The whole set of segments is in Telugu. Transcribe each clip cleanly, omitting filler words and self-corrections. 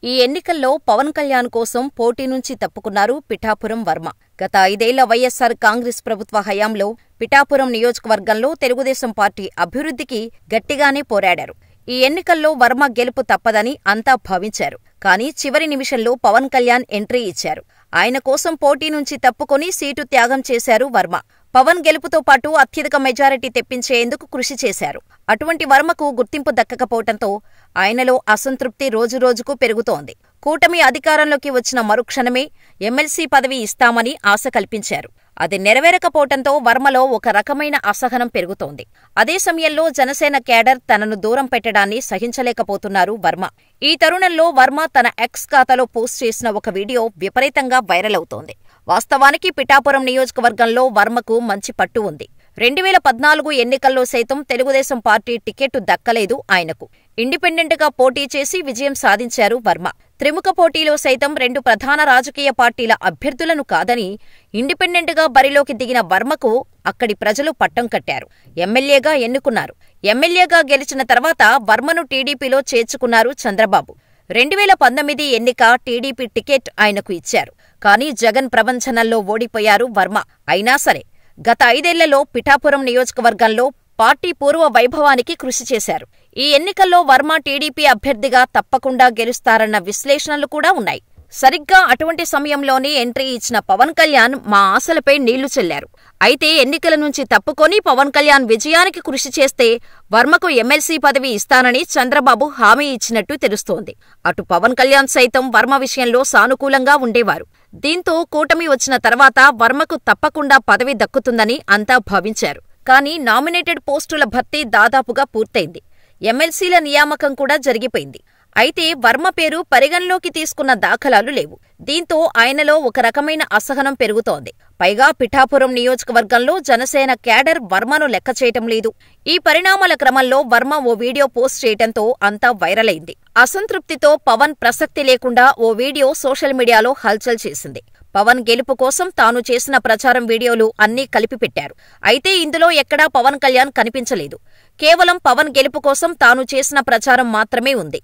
ఈ ఎన్నికల్లో పవన్ కళ్యాణ్ కోసం పోటీ నుంచి తప్పుకున్నారు పిఠాపురం వర్మ. గత 5 ఏళ్ల వైఎస్సార్ కాంగ్రెస్ ప్రభుత్వ హయాంలో పిఠాపురం నియోజకవర్గంలో తెలుగుదేశం పార్టీ అభివృద్ధికి గట్టిగానే పోరాడారు. ఈ ఎన్నికల్లో వర్మ గెలుపు తప్పదని అంతా భావించారు. కానీ చివరి నిమిషంలో పవన్ కళ్యాణ్ ఎంట్రీ ఇచ్చారు. ఆయన కోసం పోటీ నుంచి తప్పుకొని సీటు త్యాగం చేశారు వర్మ. పవన్ గెలుపుతో పాటు అత్యధిక మెజారిటీ తెప్పించేందుకు కృషి చేశారు. అటువంటి వర్మకు గుర్తింపు దక్కకపోవడంతో ఆయనలో అసంతృప్తి రోజురోజుకు పెరుగుతోంది. కూటమి అధికారంలోకి వచ్చిన మరుక్షణమే ఎమ్మెల్సీ పదవి ఇస్తామని ఆశ కల్పించారు. అది నెరవేరకపోవడంతో వర్మలో ఒక రకమైన అసహనం పెరుగుతోంది. అదే సమయంలో జనసేన క్యాడర్ తనను దూరం పెట్టడాన్ని సహించలేకపోతున్నారు వర్మ. ఈ తరుణంలో వర్మ తన ఎక్స్ ఖాతాలో పోస్ట్ చేసిన ఒక వీడియో విపరీతంగా వైరల్ అవుతోంది. వాస్తవానికి పిఠాపురం నియోజకవర్గంలో వర్మకు మంచి పట్టు ఉంది. 2014 ఎన్నికల్లో సైతం తెలుగుదేశం పార్టీ టికెట్టు దక్కలేదు ఆయనకు. ఇండిపెండెంట్గా పోటీ చేసి విజయం సాధించారు వర్మ. త్రిముఖ పోటీలో సైతం 2 ప్రధాన రాజకీయ పార్టీల అభ్యర్థులను కాదని ఇండిపెండెంట్గా బరిలోకి దిగిన వర్మకు అక్కడి ప్రజలు పట్టం కట్టారు. ఎమ్మెల్యేగా ఎన్నుకున్నారు. ఎమ్మెల్యేగా గెలిచిన తర్వాత వర్మను టీడీపీలో చేర్చుకున్నారు చంద్రబాబు. 2019 ఎన్నిక టీడీపీ టికెట్ ఆయనకు ఇచ్చారు. కానీ జగన్ ప్రవంచనల్లో ఓడిపోయారు వర్మ. అయినా సరే గత 5 ఏళ్లలో పిఠాపురం నియోజకవర్గంలో పార్టీ పూర్వ వైభవానికి కృషి చేశారు. ఈ ఎన్నికల్లో వర్మ టీడీపీ అభ్యర్థిగా తప్పకుండా గెలుస్తారన్న విశ్లేషణలు కూడా ఉన్నాయి. సరిగ్గా అటువంటి సమయంలోనే ఎంట్రీ ఇచ్చిన పవన్ కళ్యాణ్ మా ఆశలపై నీళ్లు చల్లారు. అయితే ఎన్నికల నుంచి తప్పుకొని పవన్ కళ్యాణ్ విజయానికి కృషి చేస్తే వర్మకు ఎమ్మెల్సీ పదవి ఇస్తానని చంద్రబాబు హామీ ఇచ్చినట్టు తెలుస్తోంది. అటు పవన్ కళ్యాణ్ సైతం వర్మ విషయంలో సానుకూలంగా ఉండేవారు. దీంతో కూటమి వచ్చిన తర్వాత వర్మకు తప్పకుండా పదవి దక్కుతుందని అంతా భావించారు. కానీ నామినేటెడ్ పోస్టుల భర్తీ దాదాపుగా పూర్తయింది. ఎమ్మెల్సీల నియామకం కూడా జరిగిపోయింది. అయితే వర్మ పేరు పరిగణలోకి తీసుకున్న దాఖలాలు లేవు. దీంతో ఆయనలో ఒక రకమైన అసహనం పెరుగుతోంది. పైగా పిఠాపురం నియోజకవర్గంలో జనసేన క్యాడర్ వర్మను లెక్కచేయటం లేదు. ఈ పరిణామాల క్రమంలో వర్మ ఓ వీడియో పోస్ట్ చేయటంతో అంతా వైరల్ అయింది. అసంతృప్తితో పవన్ ప్రసక్తి లేకుండా ఓ వీడియో సోషల్ మీడియాలో హల్చల్ చేసింది. పవన్ గెలుపు కోసం తాను చేసిన ప్రచారం వీడియోలు అన్నీ కలిపి పెట్టారు. అయితే ఇందులో ఎక్కడా పవన్ కళ్యాణ్ కనిపించలేదు. కేవలం పవన్ గెలుపు కోసం తాను చేసిన ప్రచారం మాత్రమే ఉంది.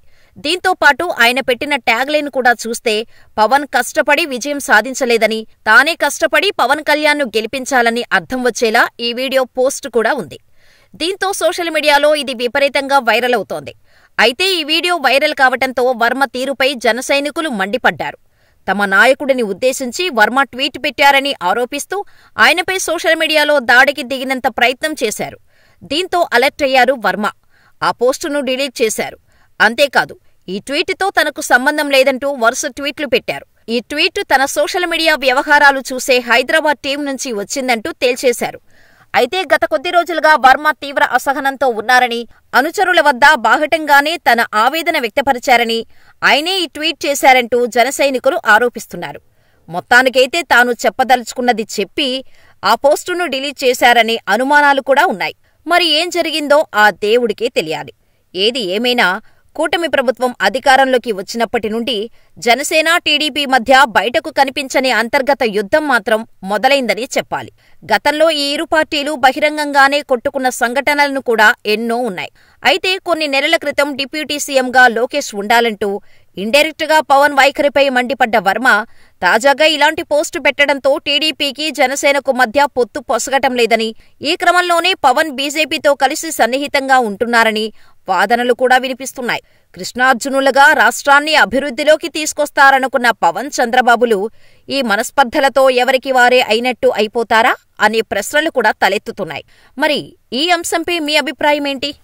దీంతో పాటు ఆయన పెట్టిన ట్యాగ్లైన్ కూడా చూస్తే పవన్ కష్టపడి విజయం సాధించలేదని, తానే కష్టపడి పవన్ కళ్యాణ్ను గెలిపించాలని అర్థం వచ్చేలా ఈ వీడియో పోస్ట్ కూడా ఉంది. దీంతో సోషల్ మీడియాలో ఇది విపరీతంగా వైరల్ అవుతోంది. అయితే ఈ వీడియో వైరల్ కావటంతో వర్మ తీరుపై జనసైనికులు మండిపడ్డారు. తమ నాయకుడిని ఉద్దేశించి వర్మ ట్వీట్ పెట్టారని ఆరోపిస్తూ ఆయనపై సోషల్ మీడియాలో దాడికి దిగినంత ప్రయత్నం చేశారు. దీంతో అలర్ట్ అయ్యారు వర్మ. ఆ పోస్టును డిలీట్ చేశారు. అంతేకాదు ఈ ట్వీట్తో తనకు సంబంధం లేదంటూ వరుస ట్వీట్లు పెట్టారు. ఈ ట్వీట్ తన సోషల్ మీడియా వ్యవహారాలు చూసే హైదరాబాద్ టీం నుంచి వచ్చిందంటూ తేల్చేశారు. అయితే గత కొద్ది రోజులుగా వర్మ తీవ్ర అసహనంతో ఉన్నారని, అనుచరుల వద్ద బాహటంగానే తన ఆవేదన వ్యక్తపరిచారని, ఆయనే ఈ ట్వీట్ చేశారంటూ జనసైనికులు ఆరోపిస్తున్నారు. మొత్తానికైతే తాను చెప్పదలుచుకున్నది చెప్పి ఆ పోస్టును డిలీట్ చేశారనే అనుమానాలు కూడా ఉన్నాయి. మరి ఏం జరిగిందో ఆ దేవుడికే తెలియాలి. ఏది ఏమైనా కూటమి ప్రభుత్వం అధికారంలోకి వచ్చినప్పటి నుండి జనసేన, టీడీపీ మధ్య బయటకు కనిపించని అంతర్గత యుద్ధం మాత్రం మొదలైందని చెప్పాలి. గతంలో ఈ ఇరు పార్టీలు బహిరంగంగానే కొట్టుకున్న సంఘటనలను కూడా ఎన్నో ఉన్నాయి. అయితే కొన్ని నెలల క్రితం డిప్యూటీ సీఎంగా లోకేష్ ఉండాలంటూ ఇండైరెక్ట్గా పవన్ వైఖరిపై మండిపడ్డ వర్మ తాజాగా ఇలాంటి పోస్టు పెట్టడంతో టీడీపీకి, జనసేనకు మధ్య పొత్తు పొసగటం లేదని, ఈ క్రమంలోనే పవన్ బీజేపీతో కలిసి సన్నిహితంగా ఉంటున్నారని వాదనలు కూడా వినిపిస్తున్నాయి. కృష్ణార్జునులుగా రాష్ట్రాన్ని అభివృద్ధిలోకి తీసుకొస్తారనుకున్న పవన్, చంద్రబాబులు ఈ మనస్పర్ధలతో ఎవరికి వారే అయినట్టు అయిపోతారా అనే ప్రశ్నలు కూడా తలెత్తుతున్నాయి. మరి ఈ అంశంపై మీ అభిప్రాయమేంటి?